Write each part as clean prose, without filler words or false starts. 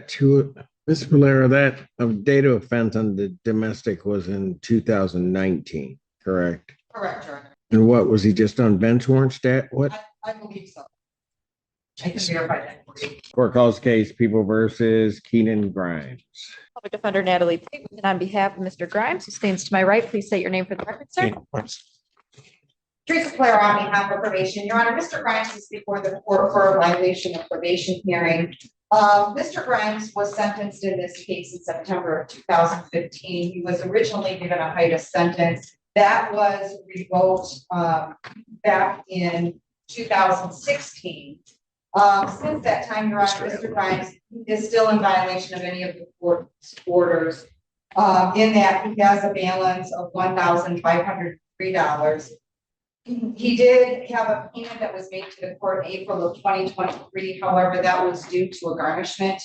Two, Mr. Valero, that date of offense on the domestic was in 2019, correct? Correct, Your Honor. And what was he just on bench warrant stat? What? I believe so. I can verify that for you. Court calls case People versus Keenan Grimes. Public Defender Natalie Pigman, and on behalf of Mr. Grimes, who stands to my right, please state your name for the record, sir. Teresa Claire on behalf of probation. Your Honor, Mr. Grimes is before the court for a violation of probation hearing. Mr. Grimes was sentenced in this case in September of 2015. He was originally given a height of sentence that was revoked back in 2016. Since that time, Your Honor, Mr. Grimes is still in violation of any of the court's orders. In that he has a balance of $1,503. He did have a payment that was made to the court in April of 2023. However, that was due to a garnishment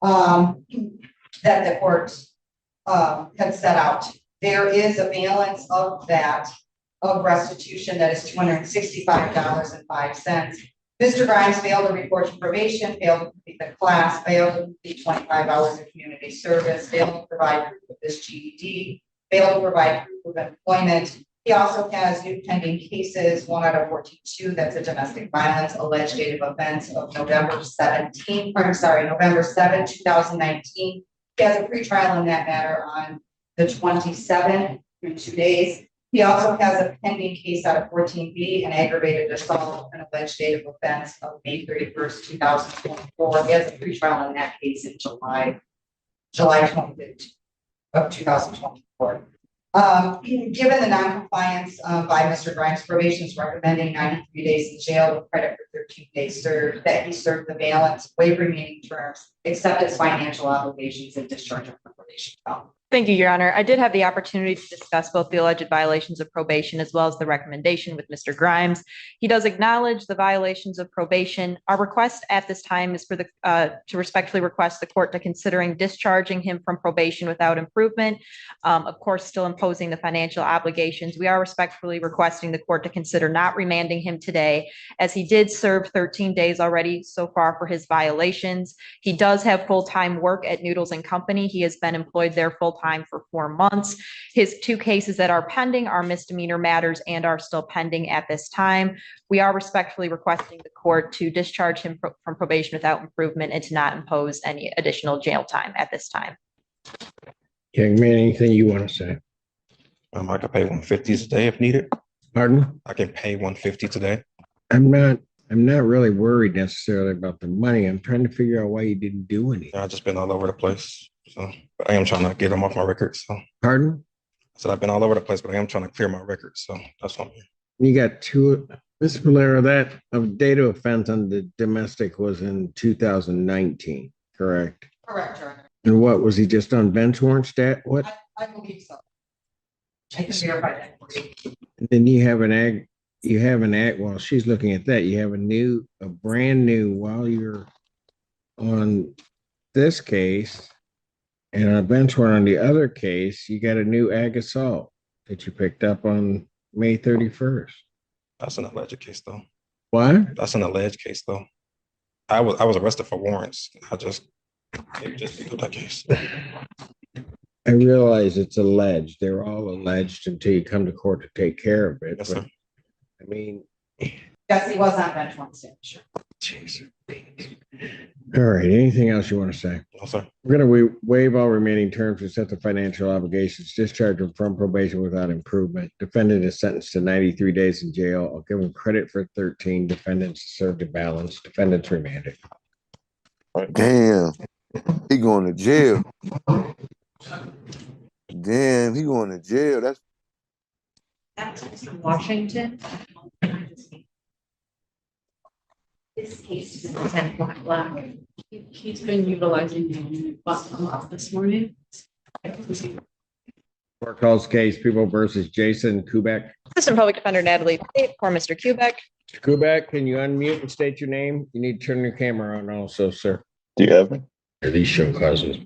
that the court had set out. There is a balance of that of restitution that is $265.05. Mr. Grimes failed to report to probation, failed to complete the class, failed to complete 25 hours of community service, failed to provide proof of his GED, failed to provide proof of employment. He also has new pending cases, 1 out of 42. That's a domestic violence alleged date of offense of November 7, 2019. He has a pretrial in that matter on the 27th in 2 days. He also has a pending case out of 14B, an aggravated assault, an alleged date of offense of May 31st, 2024. He has a pretrial in that case in July 25th of 2024. Given the non-compliance by Mr. Grimes, probation is recommending 93 days in jail with credit for 13 days served, that he served the balance, waive remaining terms, accept his financial obligations, and discharge him from probation. Thank you, Your Honor. I did have the opportunity to discuss both the alleged violations of probation as well as the recommendation with Mr. Grimes. He does acknowledge the violations of probation. Our request at this time is for the to respectfully request the court to considering discharging him from probation without improvement. Of course, still imposing the financial obligations. We are respectfully requesting the court to consider not remanding him today, as he did serve 13 days already so far for his violations. He does have full-time work at Noodles and Company. He has been employed there full-time for 4 months. His 2 cases that are pending are misdemeanor matters and are still pending at this time. We are respectfully requesting the court to discharge him from probation without improvement and to not impose any additional jail time at this time. Young man, anything you want to say? I can pay 150 today if needed. Pardon? I can pay 150 today. I'm not really worried necessarily about the money. I'm trying to figure out why you didn't do anything. I've just been all over the place. So, but I am trying to get them off my record. So, Pardon? So I've been all over the place, but I am trying to clear my record. So that's what I'm here. You got 2, Mr. Valero, that date of offense on the domestic was in 2019, correct? Correct, Your Honor. And what was he just on bench warrant stat? What? I believe so. I can verify that for you. And then you have an while she's looking at that, you have a brand new while you're on this case and on a bench warrant on the other case, you got a new ag assault that you picked up on May 31st. That's an alleged case, though. What? That's an alleged case, though. I was arrested for warrants. Just picked up that case. I realize it's alleged. They're all alleged until you come to court to take care of it. Yes, but, sir. I mean, Yes, he was on bench one signature. Jesus. All right. Anything else you want to say? No, sir. We're going to waive all remaining terms and set the financial obligations, discharge him from probation without improvement. Defendant is sentenced to 93 days in jail. I'll give him credit for 13. Defendants served a balance. Defendants remanded. Damn, he going to jail. Damn, he going to jail. That's Mr. Washington. This case is 10 black. He's been utilizing the bus a lot this morning. Court calls case People versus Jason Kubek. Assistant Public Defender Natalie Pigman for Mr. Kubek. Kubek, can you unmute and state your name? You need to turn your camera on also, sir. Do you have me? Are these show causes?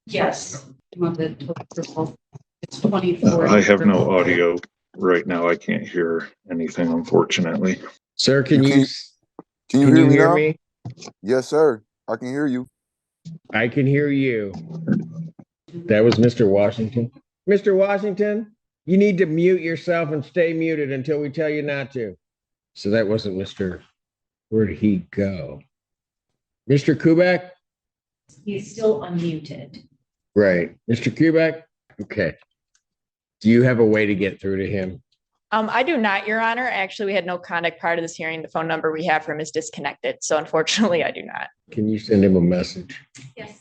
Yes. It's 24. I have no audio right now. I can't hear anything, unfortunately. Sir, can you hear me now? me? Yes, sir. I can hear you. I can hear you. That was Mr. Washington. Mr. Washington, you need to mute yourself and stay muted until we tell you not to. So that wasn't Mr. Where did he go? Mr. Kubek? He's still unmuted. Right. Mr. Kubek? Okay. Do you have a way to get through to him? I do not, Your Honor. Actually, we had no conduct prior to this hearing. The phone number we have for him is disconnected. So unfortunately, I do not. Can you send him a message? Yes.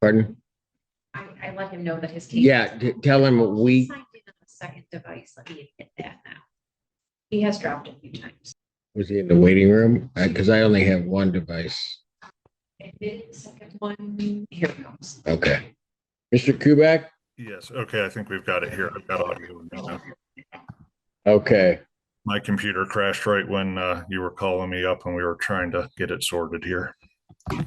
Pardon? I let him know that his case. Yeah, tell him we. Signed in on the second device. Let me hit that now. He has dropped a few times. Was he in the waiting room? Because I only have one device. The second one, here it comes. Okay. Mr. Kubek? Yes, okay, I think we've got it here. I've got audio now. Okay. My computer crashed right when you were calling me up and we were trying to get it sorted here.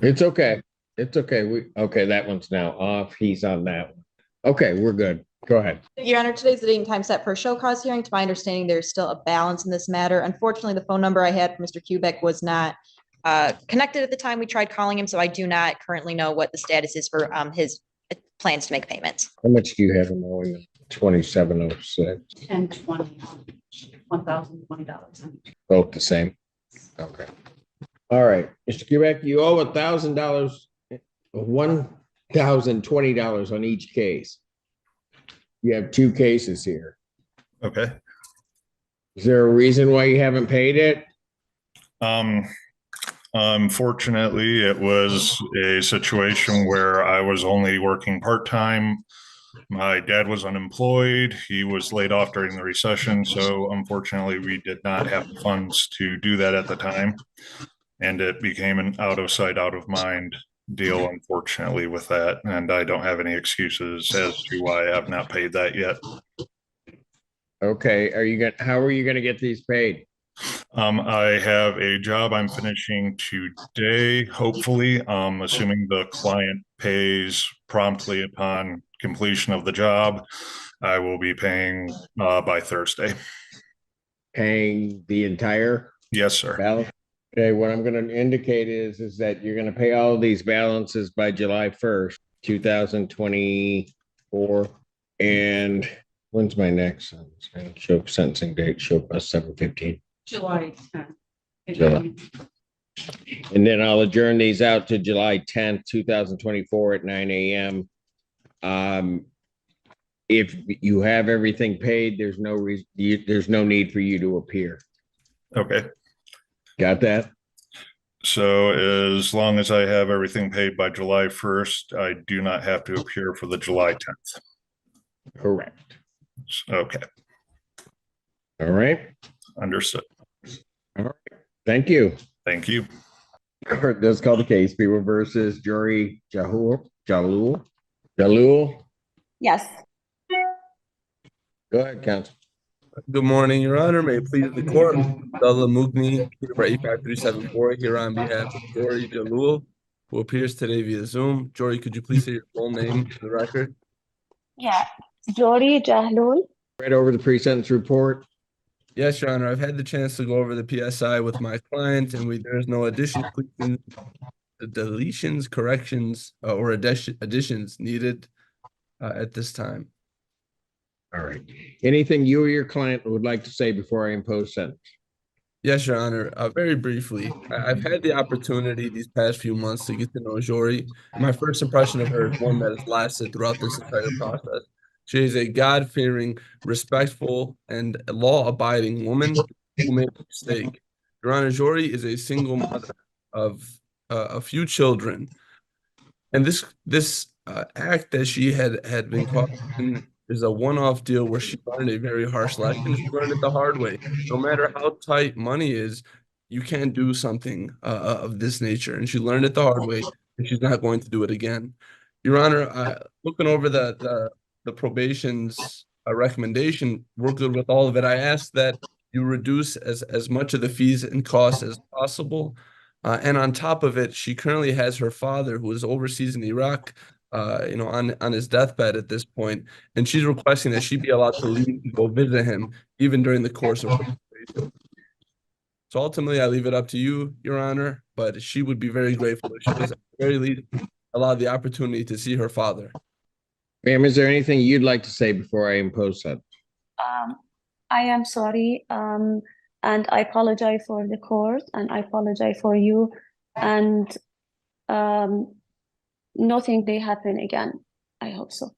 It's okay. It's okay. Okay, that one's now off. He's on that one. Okay, we're good. Go ahead. Your Honor, today's the date and time set for a show cause hearing. To my understanding, there's still a balance in this matter. Unfortunately, the phone number I had for Mr. Kubek was not connected at the time we tried calling him, so I do not currently know what the status is for his plans to make payments. How much do you have him owing? 2706. 1020, $1,020. Both the same. Okay. All right, Mr. Kubek, you owe $1,000, $1,020 on each case. You have two cases here. Okay. Is there a reason why you haven't paid it? Unfortunately, it was a situation where I was only working part-time. My dad was unemployed. He was laid off during the recession. So unfortunately, we did not have the funds to do that at the time. And it became an out of sight, out of mind deal, unfortunately, with that. And I don't have any excuses as to why I have not paid that yet. Okay, how are you gonna get these paid? I have a job I'm finishing today, hopefully, assuming the client pays promptly upon completion of the job. I will be paying by Thursday. Paying the entire Yes, sir. balance? Okay, what I'm gonna indicate is that you're gonna pay all these balances by July 1st, 2024. And when's my next show sentencing date? Show us 7/15. July 10th. July. And then I'll adjourn these out to July 10th, 2024 at 9 a.m. If you have everything paid, there's no reason, there's no need for you to appear. Okay. Got that? So as long as I have everything paid by July 1st, I do not have to appear for the July 10th. Correct. Okay. All right. Understood. All right. Thank you. Thank you. Court does call the case People versus Jory Jalul. Yes. Go ahead, counsel. Good morning, Your Honor. May it please the court. Abdullah Mugni, number 85374, here on behalf of Jory Jalul, who appears today via Zoom. Jory, could you please say your full name for the record? Yeah, Jody Jahlul. Read over the pre-sentence report. Yes, Your Honor. I've had the chance to go over the PSI with my client, and there's no deletions, corrections, or additions needed at this time. All right. Anything you or your client would like to say before I impose sentence? Yes, Your Honor. Very briefly, I've had the opportunity these past few months to get to know Jory. My first impression of her is one that has lasted throughout this entire process. She is a God-fearing, respectful, and law-abiding woman who made a mistake. Your Honor, Jory is a single mother of a few children, and this act that she had been caught in is a one-off deal where she learned a very harsh lesson. She learned it the hard way. No matter how tight money is, you can't do something of this nature. And she learned it the hard way, and she's not going to do it again. Your Honor, looking over the probation's recommendation, we're good with all of it. I ask that you reduce as much of the fees and costs as possible. And on top of it, she currently has her father, who is overseas in Iraq, on his deathbed at this point, and she's requesting that she be allowed to leave and go visit him, even during the course of probation. So ultimately, I leave it up to you, Your Honor, but but she would be very grateful if she was at the very least allowed the opportunity to see her father. Ma'am, is there anything you'd like to say before I impose that? I am sorry, and I apologize for the court, and I apologize for you, and nothing may happen again. I hope so.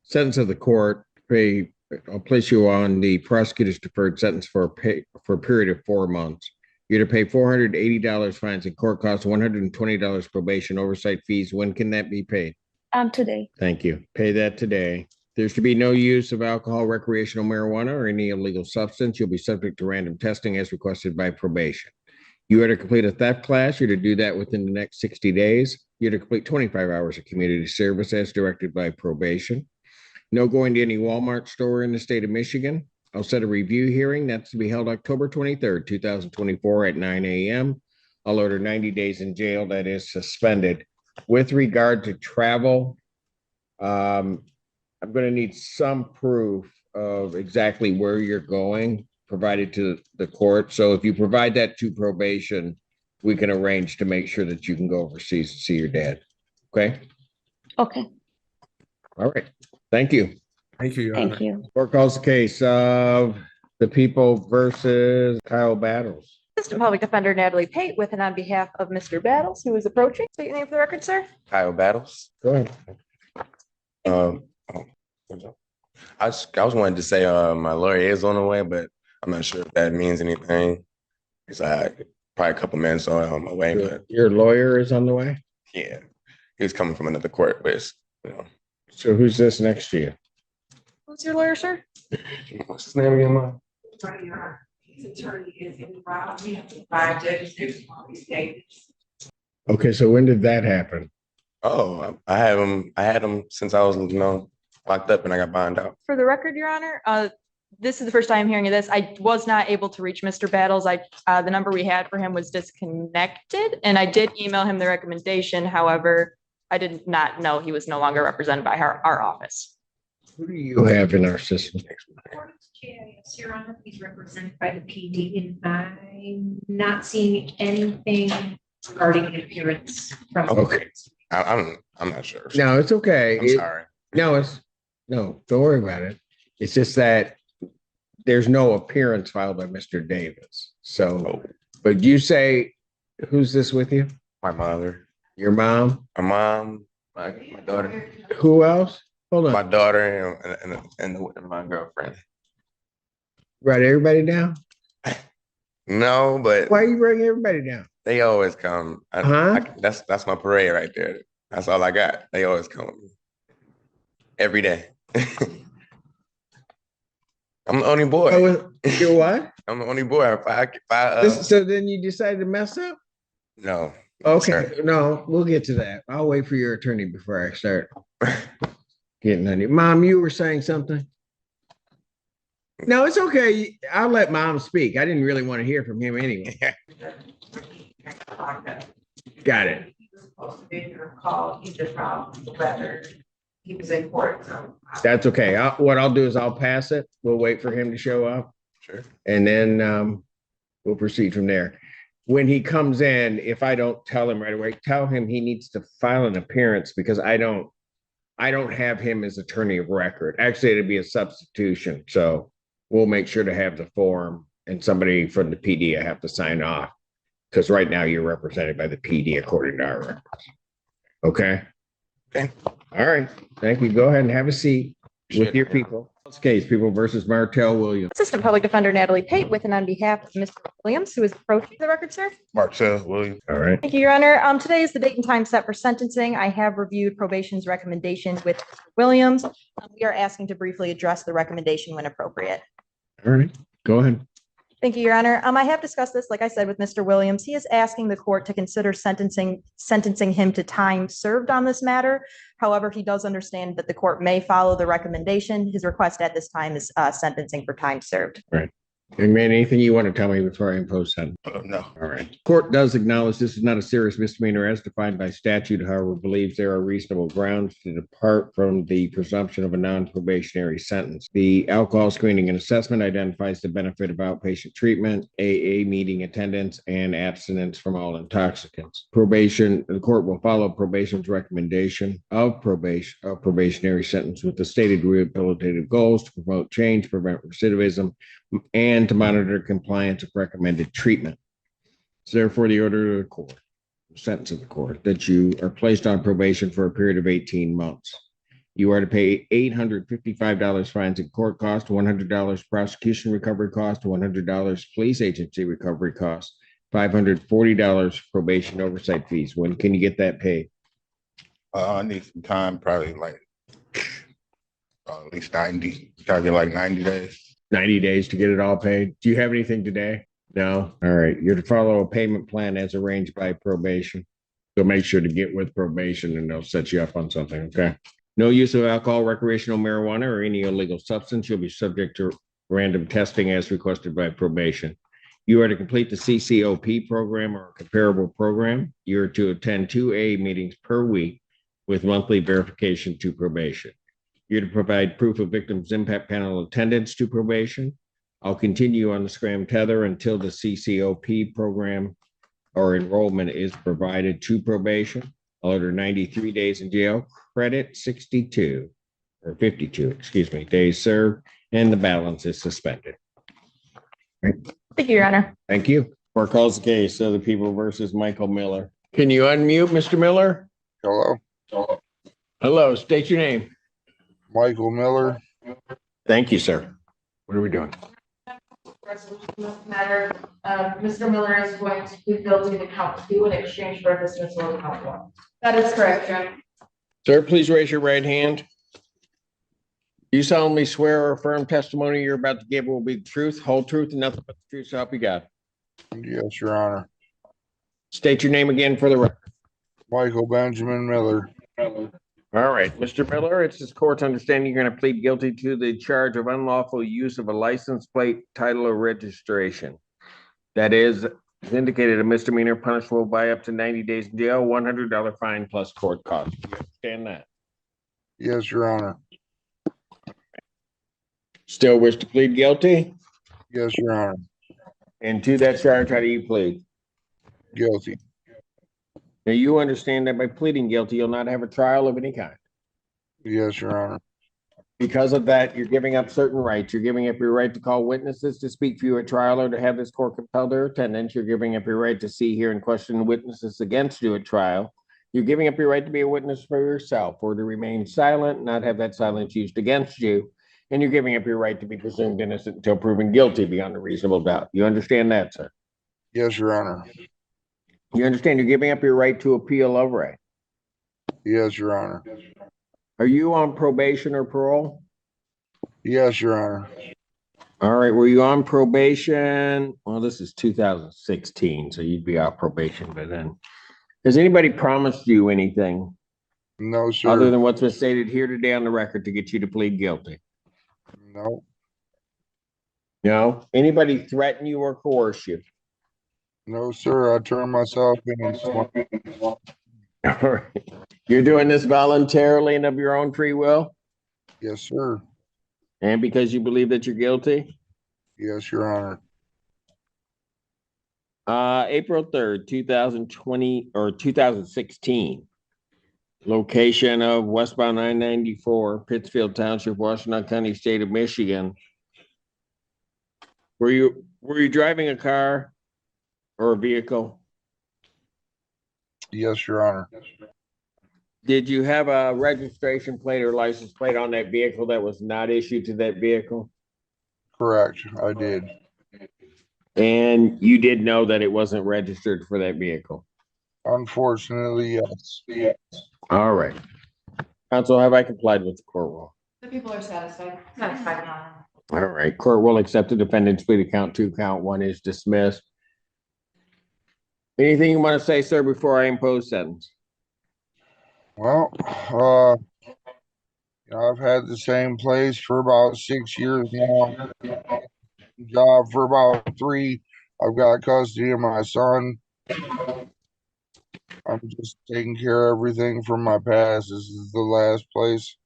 Sentence of the court, I'll place you on the prosecutor's deferred sentence for a period of 4 months. You're to pay $480 fines and court costs, $120 probation, oversight fees. When can that be paid? Today. Thank you. Pay that today. There's to be no use of alcohol, recreational marijuana, or any illegal substance. You'll be subject to random testing as requested by probation. You are to complete a theft class. You're to do that within the next 60 days. You're to complete 25 hours of community service as directed by probation. No going to any Walmart store in the state of Michigan. I'll set a review hearing. That's to be held October 23rd, 2024 at 9 a.m. I'll order 90 days in jail. That is suspended. With regard to travel, I'm going to need some proof of exactly where you're going provided to the court. So if you provide that to probation, we can arrange to make sure that you can go overseas to see your dad. Okay? Okay. All right. Thank you. Thank you, Your Honor. Thank you. Court calls the case of the people versus Kyle Battles. Assistant Public Defender Natalie Pate with and on behalf of Mr. Battles, who is approaching. State your name for the record, sir. Kyle Battles. Go ahead. I was wanting to say my lawyer is on the way, but I'm not sure if that means anything. It's probably a couple minutes on my way, but Your lawyer is on the way? yeah, he was coming from another court, but it's, So who's this next to you? Who's your lawyer, sir? what's his name again, Mom? His attorney is in route. We have 5 judges. There's all these days. Okay, so when did that happen? Oh, I had him since I was, locked up and I got bonded out. For the record, Your Honor, this is the first time hearing of this. I was not able to reach Mr. Battles. The number we had for him was disconnected, and I did email him the recommendation. However, I did not know he was no longer represented by our office. Who do you have in our system? Yes, Your Honor, he's represented by the PD, and I'm not seeing anything regarding an appearance from. Okay. I'm not sure. No, it's okay. I'm sorry. No, don't worry about it. It's just that there's no appearance filed by Mr. Davis. So, but you say, who's this with you? My mother, Your mom? my mom, my daughter, Who else? Hold my on. daughter, and my girlfriend. Write everybody down? No, but Why are you bringing everybody down? they always come. That's my parade right there. That's all I got. They always come every day. I'm the only boy. Oh, you're what? I'm the only boy. So then you decided to mess up? No. Okay, Sir. no, we'll get to that. I'll wait for your attorney before I start getting on you. Mom, you were saying something? No, it's okay. I'll let mom speak. I didn't really want to hear from him anyway. Got it. He was supposed to be your call. He just found the letter. He was in court, so. That's okay. What I'll do is I'll pass it. We'll wait for him to show up. Sure. And then we'll proceed from there. When he comes in, if I don't tell him right away, tell him he needs to file an appearance because I don't have him as attorney of record. Actually, it'd be a substitution. So we'll make sure to have the form and somebody from the PD I have to sign off. Because right now you're represented by the PD according to our records. Okay? Okay. All right. Thank you. Go ahead and have a seat with your people. This case, people versus Martell Williams. Assistant Public Defender Natalie Pate with and on behalf of Mr. Williams, who is approaching the record, sir. Martell Williams. All right. Thank you, Your Honor. Today is the date and time set for sentencing. I have reviewed probation's recommendations with Mr. Williams. We are asking to briefly address the recommendation when appropriate. All right. Go ahead. Thank you, Your Honor. I have discussed this, like I said, with Mr. Williams. He is asking the court to consider sentencing him to time served on this matter. However, he does understand that the court may follow the recommendation. His request at this time is sentencing for time served. Right. And man, anything you want to tell me before I impose sentence? No. All right. Court does acknowledge this is not a serious misdemeanor as defined by statute, however, believes there are reasonable grounds to depart from the presumption of a non-probationary sentence. The alcohol screening and assessment identifies the benefit of outpatient treatment, AA meeting attendance, and abstinence from all intoxicants. Probation, the court will follow probation's recommendation of probationary sentence with the stated rehabilitative goals to promote change, prevent recidivism, and to monitor compliance with recommended treatment. So therefore, the order of the court, sentence of the court, that you are placed on probation for a period of 18 months. You are to pay $855 fines and court costs, $100 prosecution recovery cost, $100 police agency recovery costs, $540 probation oversight fees. When can you get that paid? I need some time, probably like at least 90, probably like 90 days. 90 days to get it all paid. Do you have anything today? No? All right. You're to follow a payment plan as arranged by probation. So make sure to get with probation and they'll set you up on something. Okay. No use of alcohol, recreational marijuana, or any illegal substance. You'll be subject to random testing as requested by probation. You are to complete the CCOP program or a comparable program. You're to attend 2A meetings per week with monthly verification to probation. You're to provide proof of victims impact panel attendance to probation. I'll continue on the Scram Tether until the CCOP program or enrollment is provided to probation. I'll order 93 days in jail, credit 62 or 52, excuse me, days served, and the balance is suspended. Thank you, Your Honor. Thank you. Court calls the case, Other People versus Michael Miller. Can you unmute, Mr. Miller? Hello, Hello, state your name. Michael Miller. Thank you, sir. What are we doing? Resolution doesn't matter. Mr. Miller is going to plead guilty to count 2 in exchange for dismissal of count 1. That is correct, Judge. Sir, please raise your right hand. You solemnly swear or affirm testimony you're about to give will be the truth, whole truth, and nothing but the truth, so help you God. Yes, Your Honor. State your name again for the record. Michael Benjamin Miller. All right, Mr. Miller, it's this court's understanding you're going to plead guilty to the charge of unlawful use of a license plate, title, or registration. That is indicated a misdemeanor punishable by up to 90 days in jail, $100 fine plus court costs. Do you understand that? Yes, Your Honor. Still wish to plead guilty? Yes, Your Honor. And to that charge, how do you plead? Guilty. Now, you understand that by pleading guilty, you'll not have a trial of any kind. Yes, Your Honor. Because of that, you're giving up certain rights. You're giving up your right to call witnesses to speak for you at trial or to have this court compel their attendance. You're giving up your right to see, hear, and question witnesses against you at trial. You're giving up your right to be a witness for yourself or to remain silent, not have that silence used against you. And you're giving up your right to be presumed innocent until proven guilty beyond a reasonable doubt. You understand that, sir? Yes, Your Honor. You understand you're giving up your right to appeal of right. Yes, Your Honor. Are you on probation or parole? Yes, Your Honor. All right. Were you on probation? Well, this is 2016, so you'd be off probation by then. Has anybody promised you anything No, sir. other than what's been stated here today on the record to get you to plead guilty? No. No? Anybody threaten you or coerce you? No, sir. I turned myself in. All right. You're doing this voluntarily and of your own free will? Yes, sir. And because you believe that you're guilty? Yes, Your Honor. April 3rd, 2020 or 2016. Location of westbound 994, Pittsfield Township, Washington County, State of Michigan. Were you driving a car or a vehicle? Yes, Your Honor. Did you have a registration plate or license plate on that vehicle that was not issued to that vehicle? Correct. I did. And you did know that it wasn't registered for that vehicle? Unfortunately, yes. All right. Counsel, have I complied with the court rule? The people are satisfied. Satisfied, Your Honor. All right. Court will accept the defendant's plea to count 2, count 1 is dismissed. Anything you want to say, sir, before I impose sentence? Well, I've had the same place for about 6 years now. job for about 3. I've got custody of my son. I'm just taking care of everything from my past. This is the last place.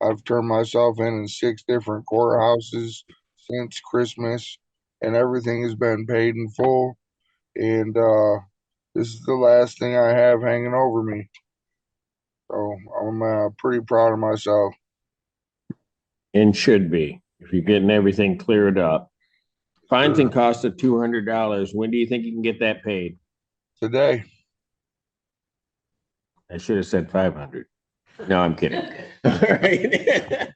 I've turned myself in 6 different courthouses since Christmas, and everything has been paid in full. And this is the last thing I have hanging over me. So I'm pretty proud of myself. And should be, if you're getting everything cleared up. Fines and Sure. costs of $200. When do you think you can get that paid? Today. I should have said 500. No, I'm kidding. All right.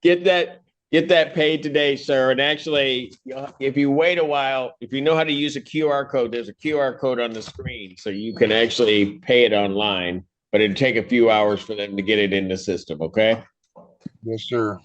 Get that paid today, sir. And actually, if you wait a while, if you know how to use a QR code, there's a QR code on the screen, so you can actually pay it online. But it'd take a few hours for them to get it in the system. Okay. Yes, sir.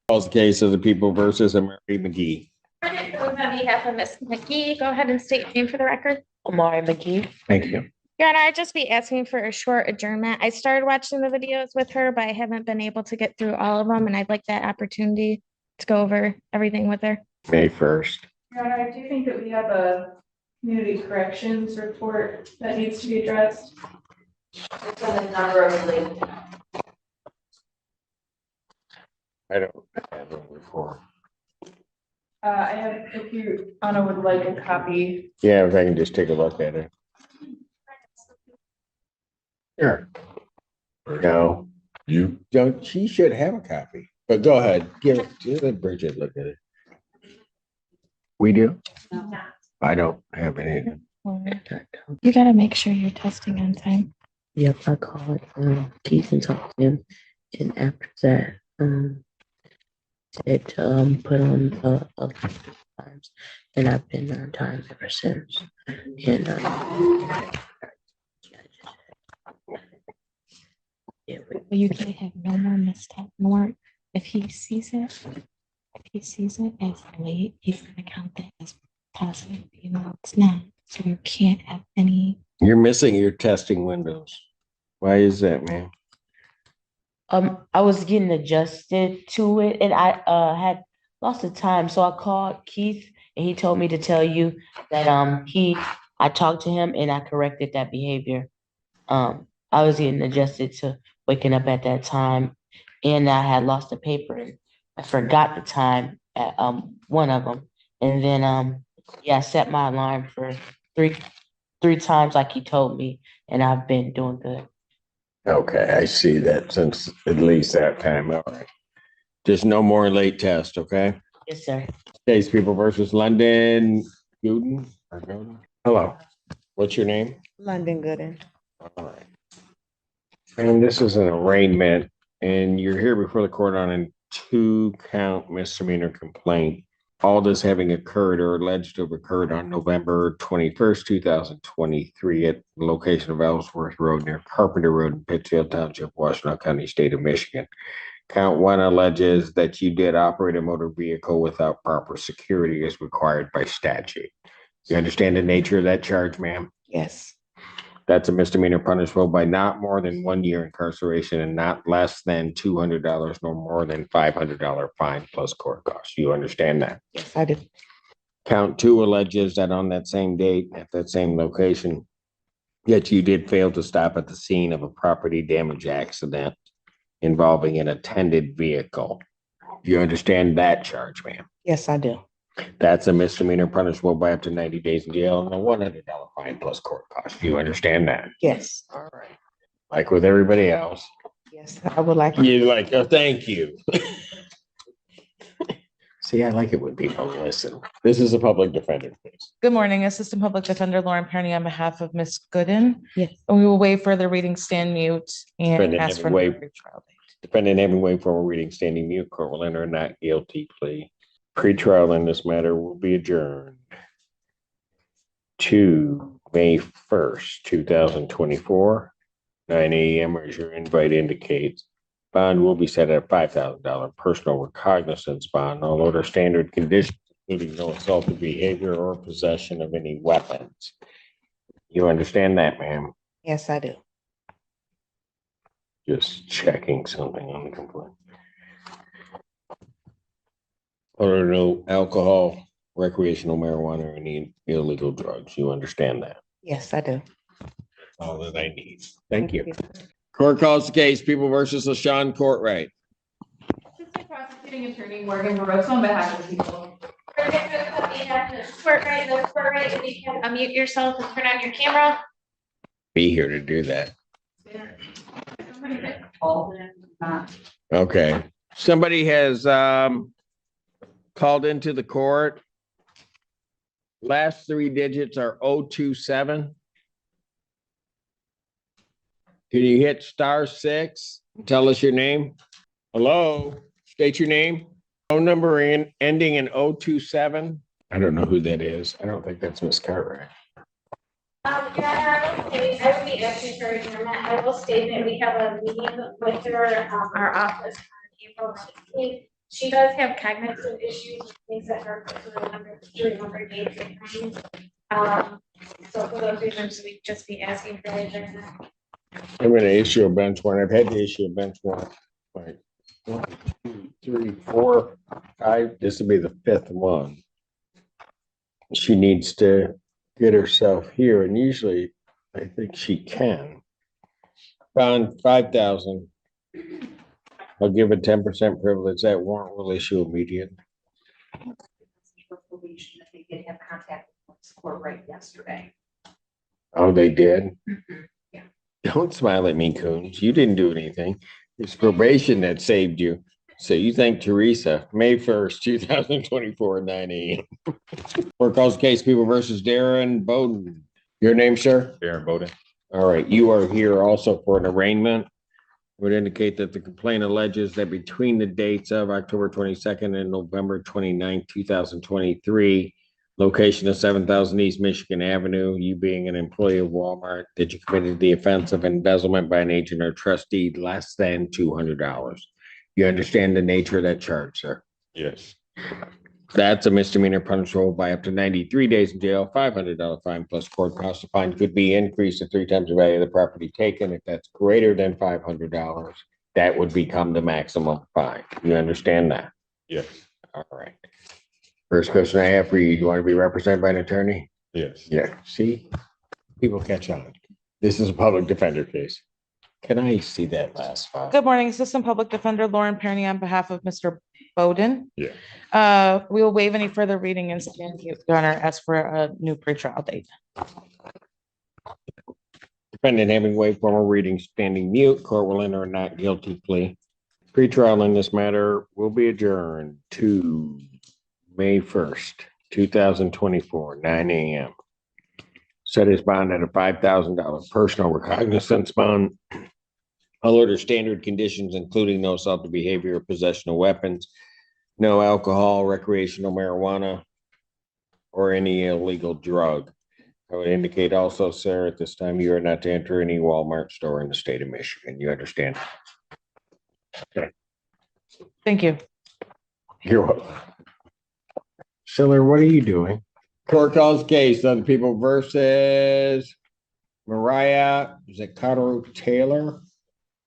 Calls the case of the people versus Mary McGee. On behalf of Ms. McGee, go ahead and state your name for the record. Amari McGee. Thank you. Your Honor, I'd just be asking for a short adjournment. I started watching the videos with her, but I haven't been able to get through all of them, and I'd like that opportunity to go over everything with her. May 1st. Your Honor, I do think that we have a community corrections report that needs to be addressed. It's on the number of related. I don't have one before. I have, if you, Anna would like a copy. Yeah, if I can just take a look at it. Sure. No, you don't. She should have a copy, but go ahead. Let Bridget look at it. We do? I don't have any. You gotta make sure you're testing on time. Yep, I called Keith and talked to him, and after that, said to put on other times, and I've been on time ever since. And You can't have no more mistake, more. If he sees it as late, he's gonna count that as positive, even though it's not. So you can't have any. You're missing your testing windows. Why is that, man? I was getting adjusted to it, and I had lost the time, so I called Keith, and he told me to tell you that I talked to him and I corrected that behavior. I was getting adjusted to waking up at that time, and I had lost the paper, and I forgot the time at one of them, and then I set my alarm for three times like he told me, and I've been doing good. Okay, I see that since at least that time. All right. Just no more late test, okay? Yes, sir. States People versus London Gooden. Hello. What's your name? London Gooden. All right. And this is an arraignment, and you're here before the court on a 2-count misdemeanor complaint. All this having occurred or alleged to have occurred on November 21st, 2023 at the location of Ellsworth Road near Carpenter Road in Pittsfield Township, Washtenaw County, State of Michigan. Count 1 alleges that you did operate a motor vehicle without proper security as required by statute. You understand the nature of that charge, ma'am? Yes. That's a misdemeanor punishable by not more than 1 year incarceration and not less than $200 nor more than $500 fine plus court costs. You understand that? Yes, I do. Count 2 alleges that on that same date at that same location, yet you did fail to stop at the scene of a property damage accident involving an attended vehicle. You understand that charge, ma'am? Yes, I do. That's a misdemeanor punishable by up to 90 days in jail and a $100 fine plus court costs. You understand that? Yes. All right. Like with everybody else. Yes, I would like. You like, oh, thank you. See, I like it when people listen. This is a public defender case. Good morning, Assistant Public Defender Lauren Perny on behalf of Ms. Gooden. Yes. And we will waive further reading, stand mute, and Defendant ask for having another waived. retrial date. Defendant having waived formal reading, standing mute, court will enter a not guilty plea. Pretrial in this matter will be adjourned to May 1st, 2024, 9 a.m. as your invite indicates. Bond will be set at $5,000 personal recognizance bond, all other standard conditions, including no assaultive behavior or possession of any weapons. You understand that, ma'am? Yes, I do. Just checking something on the complaint. Or no alcohol, recreational marijuana, or any illegal drugs. You understand that? Yes, I do. All that I need. Thank you. Court calls the case, People versus LaShawn Courtright. Assistant Prosecuting Attorney Morgan Barosa on behalf of the people. If you can unmute yourself and turn on your camera. Be here to do that. Okay. Somebody has called into the court. Last three digits are 027. Can you hit *6? Tell us your name. Hello, state your name. Phone number ending in 027. I don't know who that is. I don't think that's Miss Cartwright. I will be asking for adjournment. I will state that we have a meeting with her, our office on April 16th. She does have cognitive issues, things that are remember dates and times. So for those reasons, we just be asking for adjournment. I'm going to issue a bench warrant. I've had to issue a bench warrant. Like 1, 2, 3, 4, 5. This will be the 5th one. She needs to get herself here, and usually I think she can. Found 5,000. I'll give a 10% privilege. That warrant will issue immediately. They did have contact with the court right yesterday. Oh, they did? Yeah. Don't smile at me, Coons. You didn't do anything. It's probation that saved you. So you thank Teresa. May 1st, 2024, 9 a.m. Court calls case People versus Darren Bowden. Your name, sir? Darren Bowden. All right. You are here also for an arraignment. Would indicate that the complaint alleges that between the dates of October 22nd and November 29th, 2023, location of 7,000 East Michigan Avenue, you being an employee of Walmart, that you committed the offense of embezzlement by an agent or trustee less than $200. You understand the nature of that charge, sir? Yes. That's a misdemeanor punishable by up to 93 days in jail, $500 fine plus court costs. The fine could be increased to 3 times the value of the property taken. If that's greater than $500, that would become the maximum fine. You understand that? Yes. All right. First question I have for you, do you want to be represented by an attorney? Yes. Yeah. See, people catch on. This is a public defender case. Can I see that last file? Good morning, Assistant Public Defender Lauren Perny on behalf of Mr. Bowden. Yeah. We will waive any further reading and stand here, Your Honor, ask for a new pretrial date. Defendant having waived formal reading, standing mute, court will enter a not guilty plea. Pretrial in this matter will be adjourned to May 1st, 2024, 9 a.m. Set his bond at a $5,000 personal recognizance bond. All order standard conditions, including no assaultive behavior or possession of weapons, no alcohol, recreational marijuana, or any illegal drug. I would indicate also, sir, at this time, you are not to enter any Walmart store in the state of Michigan. You understand? Okay. Thank you. You're welcome. Schiller, what are you doing? Court calls case of the People versus Mariah, is it Cotto Taylor?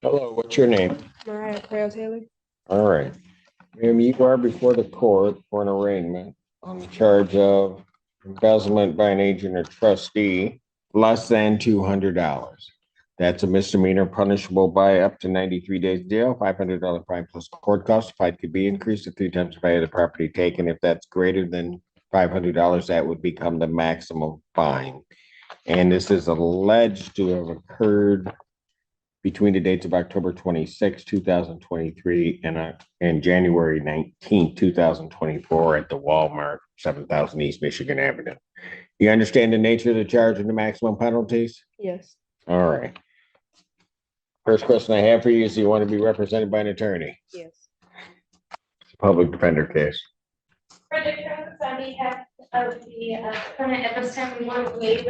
Hello, what's your name? Mariah Crail Taylor. All right. Ma'am, you are before the court for an arraignment on the charge of embezzlement by an agent or trustee less than $200. That's a misdemeanor punishable by up to 93 days jail, $500 fine plus court costs. Fine could be increased to 3 times the value of the property taken. If that's greater than $500, that would become the maximum fine. And this is alleged to have occurred between the dates of October 26, 2023 and January 19, 2024 at the Walmart, 7,000 East Michigan Avenue. You understand the nature of the charge and the maximum penalties? Yes. All right. First question I have for you is, do you want to be represented by an attorney? Yes. It's a public defender case. For the defense, on behalf of the defendant, at this time, we want to waive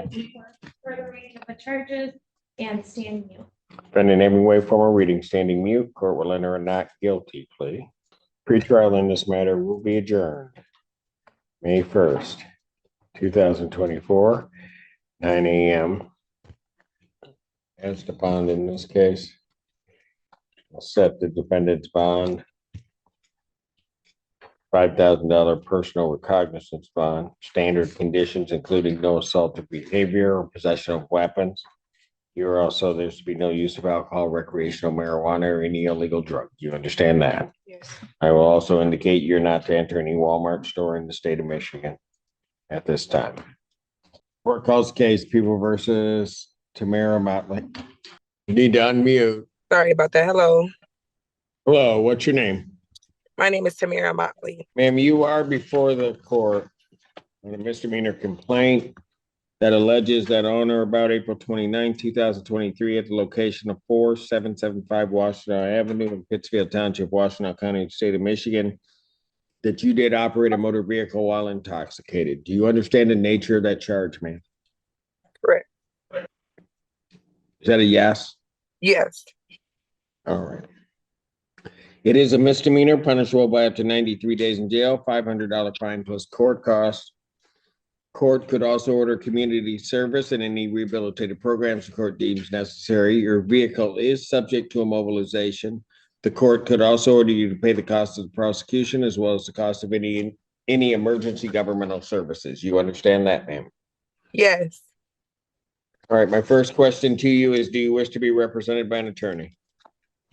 further reading of the charges and stand mute. Defendant having waived formal reading, standing mute, court will enter a not guilty plea. Pretrial in this matter will be adjourned May 1st, 2024, 9 a.m. As the bond in this case, I'll set the defendant's bond $5,000 personal recognizance bond, standard conditions including no assaultive behavior or possession of weapons. You're also, there's to be no use of alcohol, recreational marijuana, or any illegal drug. You understand that? Yes. I will also indicate you're not to enter any Walmart store in the state of Michigan at this time. Court calls the case, People versus Tamara Motley. You need to unmute. Sorry about that. Hello, Hello, what's your name? my name is Tamara Motley. Ma'am, you are before the court on a misdemeanor complaint that alleges that on or about April 29, 2023, at the location of 4775 Washington Avenue in Pittsfield Township, Washington County, state of Michigan, that you did operate a motor vehicle while intoxicated. Do you understand the nature of that charge, ma'am? Correct. Is that a yes? Yes. All right. It is a misdemeanor punishable by up to 93 days in jail, $500 fine plus court costs. Court could also order community service and any rehabilitative programs the court deems necessary. Your vehicle is subject to immobilization. The court could also order you to pay the cost of the prosecution as well as the cost of any emergency governmental services. You understand that, ma'am? Yes. All right, my first question to you is, do you wish to be represented by an attorney?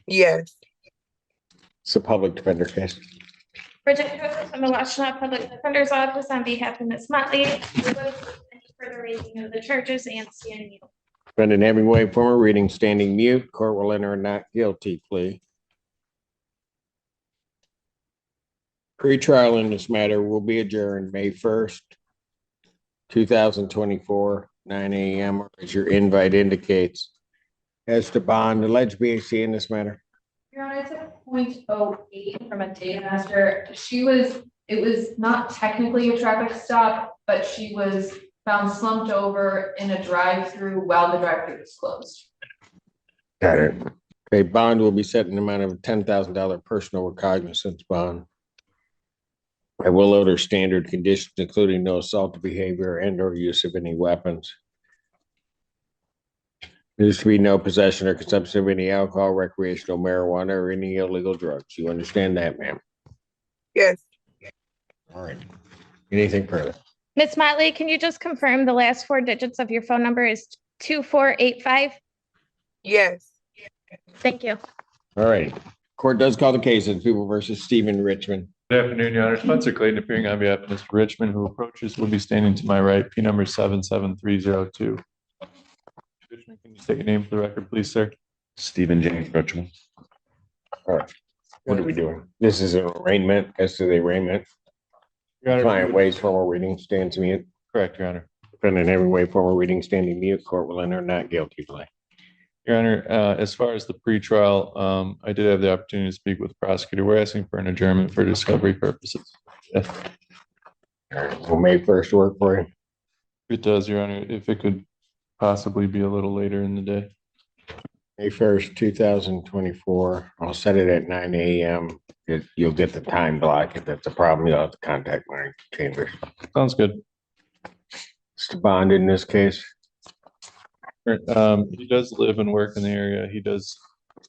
Yes. It's a public defender case. Bridget Joseph from the Washington Public Defender's Office on behalf of Ms. Motley. Any further raising of the charges and stand mute. Defendant having waived former reading, standing mute. Court will enter a not guilty plea. Pre-trial in this matter will be adjourned May 1st, 2024, 9 a.m. or as your invite indicates. As to bond, alleged BAC in this matter. Your Honor, it's a .08 from a data master. It was not technically a traffic stop, but she was found slumped over in a drive-through while the drive-through was closed. Got it. Okay, bond will be set in the amount of $10,000 personal recognizance bond. I will order standard conditions, including no assault behavior and or use of any weapons. There's to be no possession or consumption of any alcohol, recreational marijuana, or any illegal drugs. You understand that, ma'am? Yes. All right. Anything further? Ms. Motley, can you just confirm the last 4 digits of your phone number is 2485? Yes. Thank you. All right. Court does call the case of People versus Stephen Richmond. Good afternoon, Your Honor. Spencer Clayton appearing on behalf of Mr. Richmond, who approaches, will be standing to my right, P number 77302. Richmond, can you state your name for the record, please, sir? Stephen James Richmond. All right. What are we doing? This is an arraignment. As to the arraignment, Your Honor, client waives formal reading, stands mute. correct, Your Honor. Defendant having waived formal reading, standing mute. Court will enter not guilty plea. Your Honor, as far as the pretrial, I did have the opportunity to speak with the prosecutor. We're asking for an adjournment for discovery purposes. Yes. All right. Will May 1st work for you? It does, Your Honor, if it could possibly be a little later in the day. May 1st, 2024. I'll set it at 9 a.m. You'll get the time block. If that's a problem, you'll have to contact my chambers. Sounds good. It's the bond in this case. He does live and work in the area. He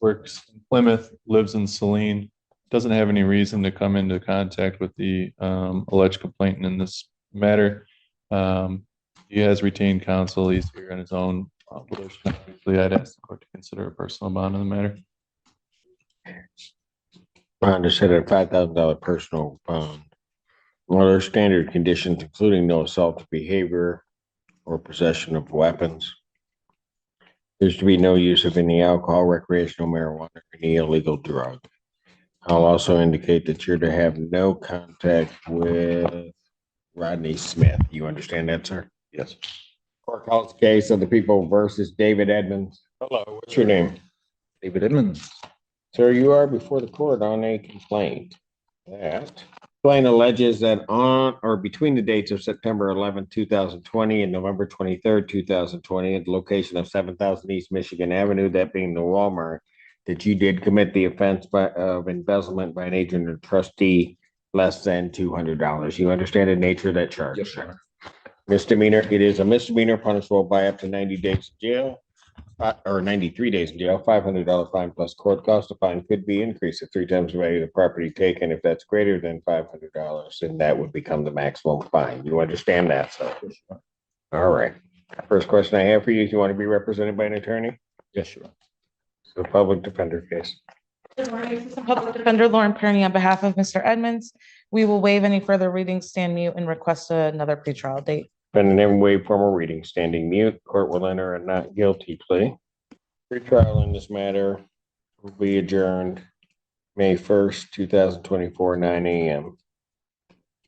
works in Plymouth, lives in Saline, doesn't have any reason to come into contact with the alleged complainant in this matter. He has retained counsel. He's here on his own. Obviously, I'd ask the court to consider a personal bond on the matter. Bond is set at $5,000 personal bond. What are standard conditions, including no assault behavior or possession of weapons? There's to be no use of any alcohol, recreational marijuana, or any illegal drug. I'll also indicate that you're to have no contact with Rodney Smith. You understand that, sir? Yes. Court calls the case of the People versus David Edmonds. Hello, what's your name? David Edmonds. Sir, you are before the court on a complaint that complaint alleges that on or between the dates of September 11, 2020 and November 23rd, 2020 at the location of 7000 East Michigan Avenue, that being the Walmart, that you did commit the offense of embezzlement by an agent or trustee less than $200. You understand the nature of that charge? Yes, sir. Misdemeanor. It is a misdemeanor punishable by up to 90 days in jail. or 93 days in jail, $500 fine plus court cost. The fine could be increased to 3 times the value of the property taken. If that's greater than $500, then that would become the maximum fine. You understand that, sir? All right. First question I have for you, is you want to be represented by an attorney? Yes, sure. The public defender case. Good morning, Assistant Public Defender Lauren Perny on behalf of Mr. Edmonds. We will waive any further readings, stand mute, and request another pretrial date. Defendant never waive formal reading, standing mute. Court will enter a not guilty plea. Pretrial in this matter will be adjourned May 1st, 2024, 9 a.m.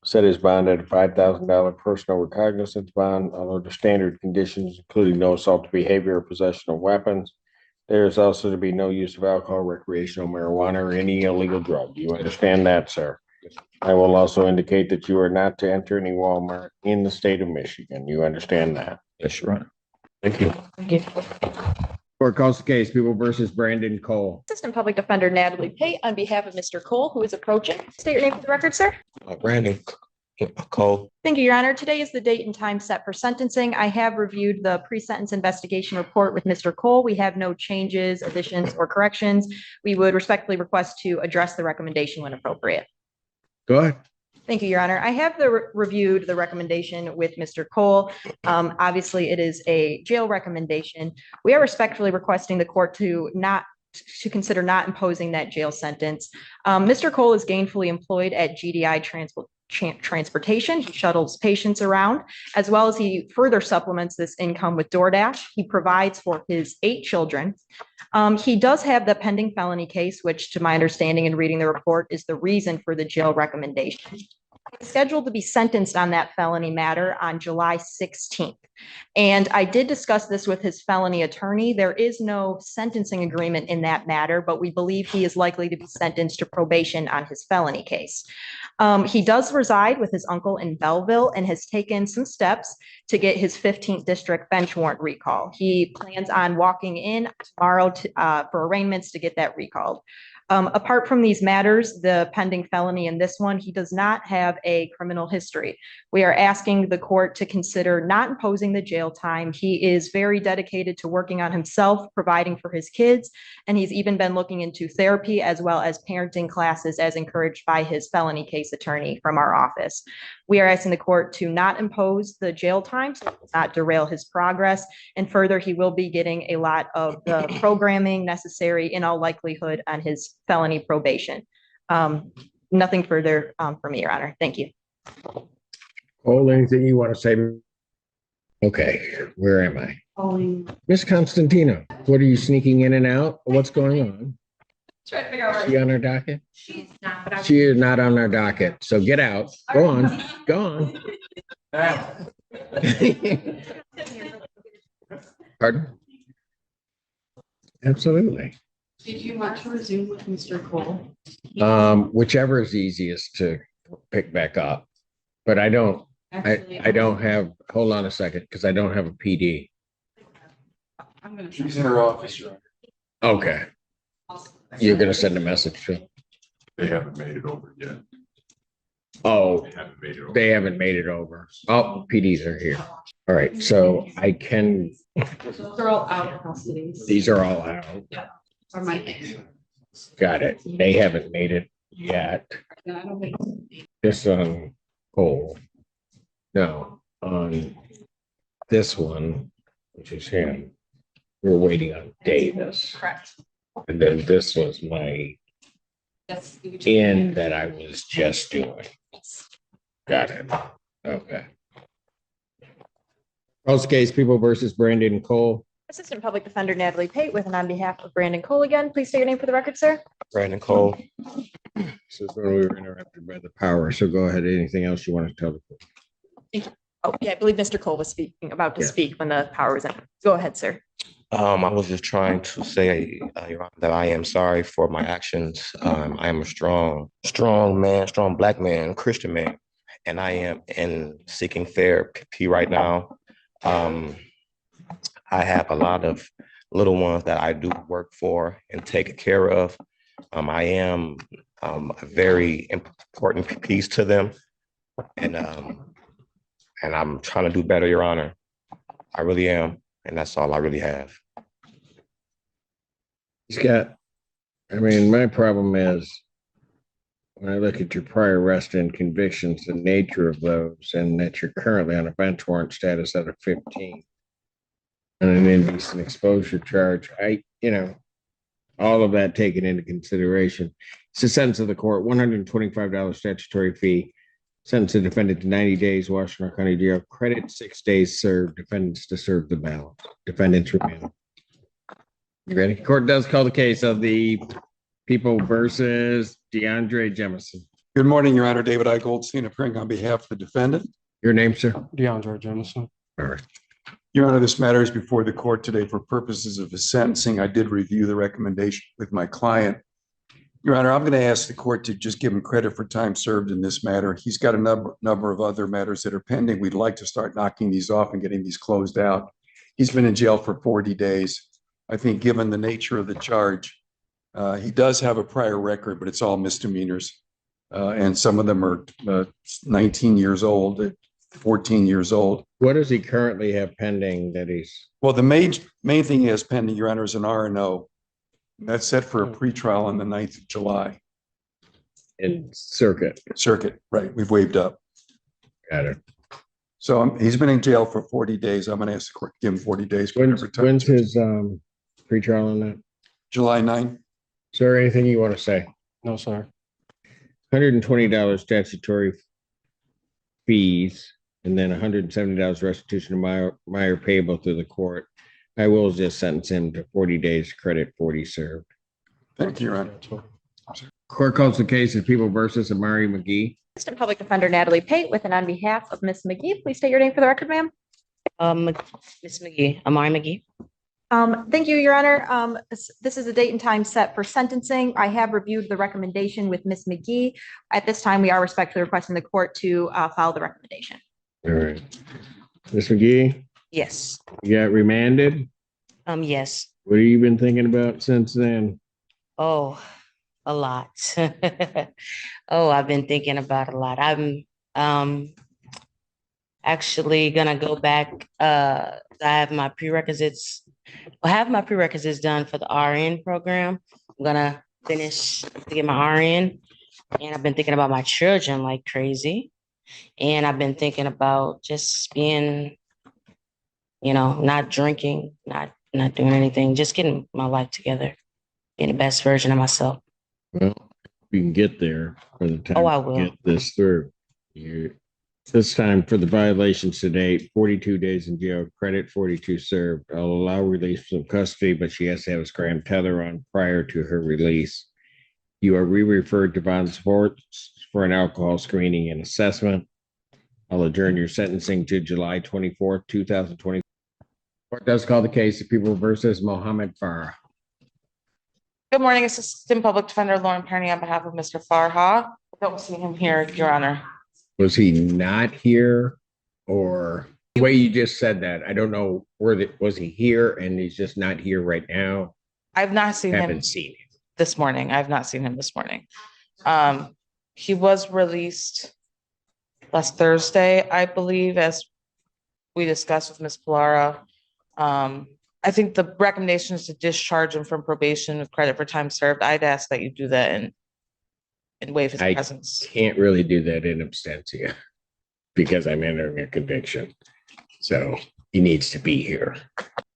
Set his bond at a $5,000 personal recognizance bond, although the standard conditions, including no assault behavior or possession of weapons. There is also to be no use of alcohol, recreational marijuana, or any illegal drug. You understand that, sir? I will also indicate that you are not to enter any Walmart in the state of Michigan. You understand that? Yes, Your Honor. Thank you. Thank you. Court calls the case, People versus Brandon Cole. Assistant Public Defender Natalie Pate on behalf of Mr. Cole, who is approaching. State your name for the record, sir. Brandon Cole. Thank you, Your Honor. Today is the date and time set for sentencing. I have reviewed the pre-sentence investigation report with Mr. Cole. We have no changes, additions, or corrections. We would respectfully request to address the recommendation when appropriate. Go ahead. Thank you, Your Honor. I have reviewed the recommendation with Mr. Cole. Obviously, it is a jail recommendation. We are respectfully requesting the court to consider not imposing that jail sentence. Mr. Cole is gainfully employed at GDI Transportation. He shuttles patients around, as well as he further supplements this income with DoorDash. He provides for his 8 children. He does have the pending felony case, which to my understanding and reading the report is the reason for the jail recommendation. He's scheduled to be sentenced on that felony matter on July 16th. And I did discuss this with his felony attorney. There is no sentencing agreement in that matter, but we believe he is likely to be sentenced to probation on his felony case. He does reside with his uncle in Belleville and has taken some steps to get his 15th district bench warrant recall. He plans on walking in tomorrow for arraignments to get that recalled. Apart from these matters, the pending felony in this one, he does not have a criminal history. We are asking the court to consider not imposing the jail time. He is very dedicated to working on himself, providing for his kids, and he's even been looking into therapy as well as parenting classes as encouraged by his felony case attorney from our office. We are asking the court to not impose the jail time, so it does not derail his progress. And further, he will be getting a lot of the programming necessary in all likelihood on his felony probation. Nothing further from me, Your Honor. Thank you. Cole, anything you want to say? Okay, where am I? Miss Constantino, what are you sneaking in and out? What's going on? Try to figure out Is she on our docket? she's not, but She is not on our docket, so get out. Go on, go on. Pardon? Absolutely. Did you want to resume with Mr. Cole? Whichever is easiest to pick back up, but I don't have, hold on a second, because I don't have a PD. I'm gonna. She's in her office, Your Honor. Okay. You're gonna send a message to? They haven't made it over yet. Oh, They haven't made it over. they haven't made it over. Oh, PDs are here. All right, so I can, Those are all out of custody. these are all out. Or my. Got it. They haven't made it yet. I don't think. This on Cole. No, on this one, which is him, we're waiting on Davis. Correct. And then this was my Yes. end that I was just doing. Got it. Okay. Calls case, People versus Brandon Cole. Assistant Public Defender Natalie Pate with and on behalf of Brandon Cole again. Please state your name for the record, sir. Brandon Cole. This is when we were interrupted by the power. So go ahead. Anything else you want to tell the court? Oh, yeah, I believe Mr. Cole was about to speak when the power was in. Go ahead, sir. I was just trying to say, Your Honor, that I am sorry for my actions. I am a strong man, strong Black man, Christian man, and I am seeking therapy right now. I have a lot of little ones that I do work for and take care of. I am a very important piece to them, and I'm trying to do better, Your Honor. I really am, and that's all I really have. He's got, I mean, my problem is when I look at your prior arrest and convictions, the nature of those, and that you're currently on a bench warrant status at a 15 and an indecent exposure charge, all of that taken into consideration. It's the sentence of the court, $125 statutory fee, sentence the defendant to 90 days, Washington County Jail, credit 6 days served, defendants to serve the balance, defendants remain. You ready? Court does call the case of the People versus DeAndre Jemison. Good morning, Your Honor. David I. Goldstein, appearing on behalf of the defendant. Your name, sir? DeAndre Jemison. All right. Your Honor, this matter is before the court today for purposes of his sentencing. I did review the recommendation with my client. Your Honor, I'm going to ask the court to just give him credit for time served in this matter. He's got a number of other matters that are pending. We'd like to start knocking these off and getting these closed out. He's been in jail for 40 days. I think given the nature of the charge, he does have a prior record, but it's all misdemeanors. And some of them are 19 years old, 14 years old. What does he currently have pending that he's? Well, the main thing he has pending, Your Honor, is an R&O. That's set for a pretrial on the 9th of July. In circuit. Circuit, right. We've waived up. Got it. So he's been in jail for 40 days. I'm going to ask the court to give him 40 days. When's his pretrial on that? July 9. Is there anything you want to say? No, sir. $120 statutory fees and then $170 restitution to Meyer payable to the court. I will just sentence him to 40 days credit, 40 served. Thank you, Your Honor. Court calls the case of People versus Amari McGee. Assistant Public Defender Natalie Pate with and on behalf of Ms. McGee, please state your name for the record, ma'am. Ms. McGee, Amari McGee. Thank you, Your Honor. This is a date and time set for sentencing. I have reviewed the recommendation with Ms. McGee. At this time, we are respectfully requesting the court to follow the recommendation. All right. Ms. McGee, Yes. you got remanded? Yes. What have you been thinking about since then? Oh, a lot. Oh, I've been thinking about a lot. I'm actually gonna go back. I have my prerequisites. I have my prerequisites done for the RN program. I'm gonna finish to get my RN, and I've been thinking about my children like crazy. And I've been thinking about just being, not drinking, not doing anything, just getting my life together, being the best version of myself. Well, we can get there for the time. Oh, I will. Get this through. This time for the violations to date, 42 days in jail, credit 42 served. I'll allow release from custody, but she has to have a scram tether on prior to her release. You are re-referred to Bond Sports for an alcohol screening and assessment. I'll adjourn your sentencing to July 24th, 2020. Court does call the case of People versus Mohammed Farah. Good morning, Assistant Public Defender Lauren Perny on behalf of Mr. Farha. I don't see him here, Your Honor. Was he not here, or the way you just said that? I don't know was he here and he's just not here right now? I've not seen him. Haven't seen him this morning. I've not seen him this morning. He was released last Thursday, I believe, as we discussed with Ms. Pilara. I think the recommendation is to discharge him from probation with credit for time served. I'd ask that you do that and waive his presence. Can't really do that in absentia because I'm entering a conviction. So he needs to be here.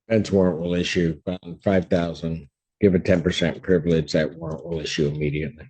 Bench warrant will issue $5,000. Give a 10% privilege. That warrant will issue immediately.